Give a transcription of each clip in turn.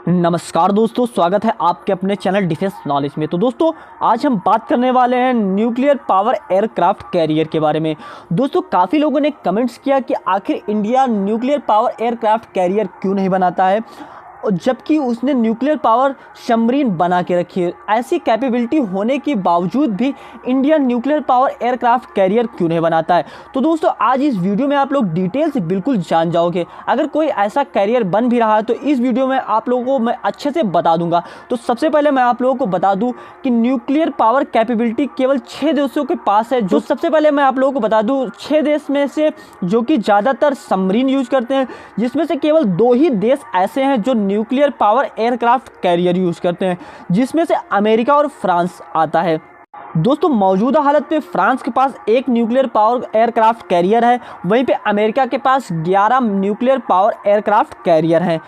नमस्कार दोस्तों, स्वागत है आपके अपने चैनल डिफेंस नॉलेज में। तो दोस्तों आज हम बात करने वाले हैं न्यूक्लियर पावर एयरक्राफ्ट कैरियर के बारे में। दोस्तों काफ़ी लोगों ने कमेंट्स किया कि आखिर India nuclear power aircraft carrier क्यों नहीं बनाता है, और जबकि उसने न्यूक्लियर पावर सबमरीन बना के रखी है। ऐसी कैपेबिलिटी होने के बावजूद भी India nuclear power aircraft carrier क्यों नहीं बनाता है। तो दोस्तों आज इस वीडियो में आप लोग डिटेल से बिल्कुल जान जाओगे। अगर कोई ऐसा कैरियर बन भी रहा है तो इस वीडियो में आप लोगों को मैं अच्छे से बता दूंगा। तो सबसे पहले मैं आप लोगों को बता दूं कि न्यूक्लियर पावर कैपेबिलिटी केवल 6 देशों के पास है। जो सबसे पहले मैं आप लोगों को बता दूं 6 देश में से जो कि ज़्यादातर सबमरीन यूज करते हैं, जिसमें से केवल 2 ही देश ऐसे हैं जो nuclear power aircraft carrier use करते हैं, जिसमें से अमेरिका और फ्रांस आता है। दोस्तों मौजूदा हालत में फ्रांस के पास एक न्यूक्लियर पावर एयरक्राफ्ट कैरियर है, वहीं पे अमेरिका के पास 11 न्यूक्लियर पावर एयरक्राफ्ट कैरियर हैं।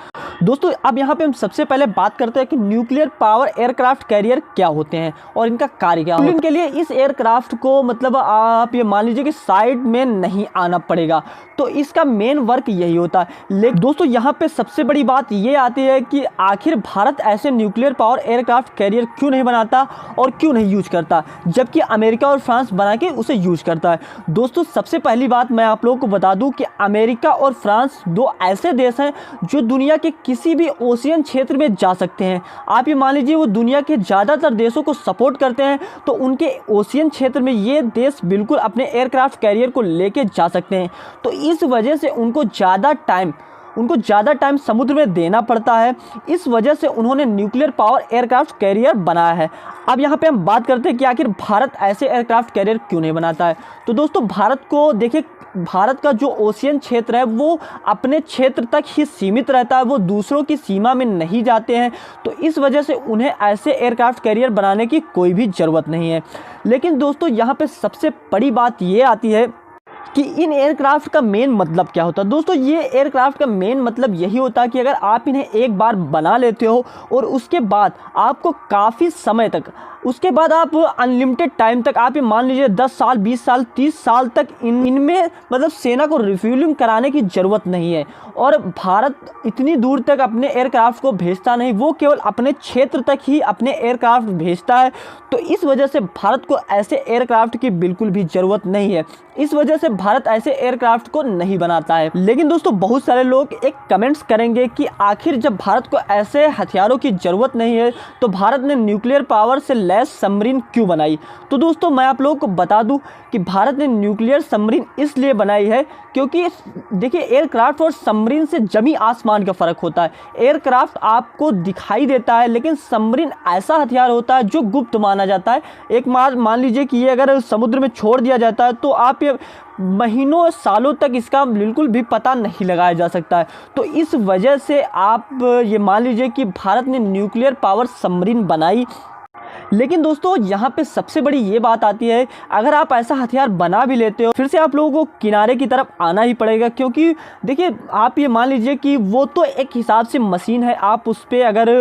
दोस्तों अब यहाँ पे हम सबसे पहले बात करते हैं कि न्यूक्लियर पावर एयरक्राफ्ट कैरियर क्या होते हैं और इनका कार्य क्या होता है। इनके लिए इस एयरक्राफ्ट को मतलब आप ये मान लीजिए कि साइड में नहीं आना पड़ेगा, तो इसका मेन वर्क यही होता है। लेकिन दोस्तों यहाँ पे सबसे बड़ी बात ये आती है कि आखिर भारत ऐसे न्यूक्लियर पावर एयरक्राफ्ट कैरियर क्यों नहीं बनाता और क्यों नहीं यूज करता, जबकि अमेरिका और फ्रांस बना के उसे यूज करता है। दोस्तों सबसे पहली बात मैं आप लोगों को बता दूं कि अमेरिका और फ्रांस 2 ऐसे देश हैं जो दुनिया के किसी भी ओशियन क्षेत्र में जा सकते हैं। आप ये मान लीजिए वो दुनिया के ज़्यादातर देशों को सपोर्ट करते हैं, तो उनके ओशियन क्षेत्र में ये देश बिल्कुल अपने एयरक्राफ्ट कैरियर को लेके जा सकते हैं। तो इस वजह से उनको ज़्यादा टाइम समुद्र में देना पड़ता है। इस वजह से उन्होंने न्यूक्लियर पावर एयरक्राफ्ट कैरियर बनाया है। अब यहाँ पे हम बात करते हैं कि आखिर भारत ऐसे एयरक्राफ्ट कैरियर क्यों नहीं बनाता है। तो दोस्तों भारत को देखिए, भारत का जो ओशियन क्षेत्र है वो अपने क्षेत्र तक ही सीमित रहता है, वो दूसरों की सीमा में नहीं जाते हैं। तो इस वजह से उन्हें ऐसे एयरक्राफ्ट कैरियर बनाने की कोई भी ज़रूरत नहीं है। लेकिन दोस्तों यहाँ पे सबसे बड़ी बात ये आती है कि इन एयरक्राफ्ट का मेन मतलब क्या होता है। दोस्तों ये एयरक्राफ्ट का मेन मतलब यही होता है कि अगर आप इन्हें एक बार बना लेते हो और उसके बाद आपको काफ़ी समय तक, उसके बाद आप अनलिमिटेड टाइम तक, आप ये मान लीजिए 10 साल 20 साल 30 साल तक इनमें मतलब सेना को रिफ्यूलिंग कराने की ज़रूरत नहीं है। और भारत इतनी दूर तक अपने एयरक्राफ्ट को भेजता नहीं, वो केवल अपने क्षेत्र तक ही अपने एयरक्राफ्ट भेजता है। तो इस वजह से भारत को ऐसे एयरक्राफ्ट की बिल्कुल भी ज़रूरत नहीं है। इस वजह से भारत ऐसे एयरक्राफ्ट को नहीं बनाता है। लेकिन दोस्तों बहुत सारे लोग एक कमेंट्स करेंगे कि आखिर जब भारत को ऐसे हथियारों की ज़रूरत नहीं है तो भारत ने न्यूक्लियर पावर से लैस सबमरीन क्यों बनाई। तो दोस्तों मैं आप लोगों को बता दूं कि भारत ने न्यूक्लियर सबमरीन इसलिए बनाई है क्योंकि देखिए एयरक्राफ्ट और सबमरीन से जमी आसमान का फ़र्क होता है। एयरक्राफ्ट आपको दिखाई देता है, लेकिन सबमरीन ऐसा हथियार होता है जो गुप्त माना जाता है। एक मान लीजिए कि ये अगर समुद्र में छोड़ दिया जाता है तो आप ये महीनों सालों तक इसका बिल्कुल भी पता नहीं लगाया जा सकता है। तो इस वजह से आप ये मान लीजिए कि भारत ने न्यूक्लियर पावर सबमरीन बनाई। लेकिन दोस्तों यहाँ पे सबसे बड़ी ये बात आती है, अगर आप ऐसा हथियार बना भी लेते हो फिर से आप लोगों को किनारे की तरफ आना ही पड़ेगा, क्योंकि देखिए आप ये मान लीजिए कि वो तो एक हिसाब से मशीन है, आप उस पर अगर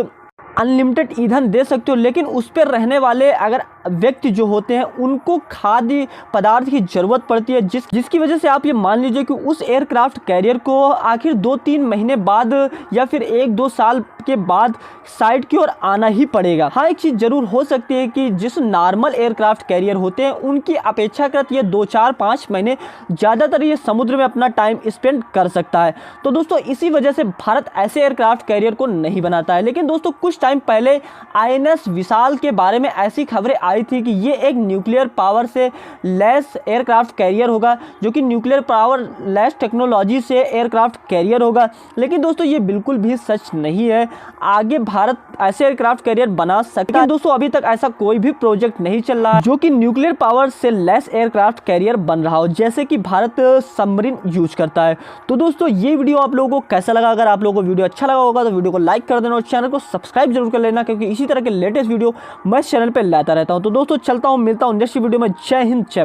अनलिमिटेड ईंधन दे सकते हो, लेकिन उस पर रहने वाले अगर व्यक्ति जो होते हैं उनको खाद्य पदार्थ की ज़रूरत पड़ती है, जिसकी वजह से आप ये मान लीजिए कि उस एयरक्राफ्ट कैरियर को आखिर 2-3 महीने बाद या फिर 1-2 साल के बाद साइड की ओर आना ही पड़ेगा। हाँ एक चीज़ ज़रूर हो सकती है कि जिस नॉर्मल एयरक्राफ्ट कैरियर होते हैं उनकी अपेक्षाकृत ये 2-4-5 महीने ज़्यादातर ये समुद्र में अपना टाइम स्पेंड कर सकता है। तो दोस्तों इसी वजह से भारत ऐसे एयरक्राफ्ट कैरियर को नहीं बनाता है। लेकिन दोस्तों कुछ टाइम पहले INS विशाल के बारे में ऐसी खबरें आई थी कि ये एक न्यूक्लियर पावर से लैस एयरक्राफ्ट कैरियर होगा, जो कि न्यूक्लियर पावर लैस टेक्नोलॉजी से एयरक्राफ्ट कैरियर होगा। लेकिन दोस्तों ये बिल्कुल भी सच नहीं है। आगे भारत ऐसे एयरक्राफ्ट कैरियर बना सकता है। दोस्तों अभी तक ऐसा कोई भी प्रोजेक्ट नहीं चल रहा जो कि न्यूक्लियर पावर से लैस एयरक्राफ्ट कैरियर बन रहा हो, जैसे कि भारत सबमरीन यूज करता है। तो दोस्तों ये वीडियो आप लोगों को कैसा लगा? अगर आप लोगों को वीडियो अच्छा लगा होगा तो वीडियो को लाइक कर देना और चैनल को सब्सक्राइब जरूर कर लेना, क्योंकि इसी तरह के लेटेस्ट वीडियो मैं इस चैनल पर लाता रहता हूँ। तो दोस्तों चलता हूँ, मिलता हूँ नेक्स्ट वीडियो में। जय हिंद, जय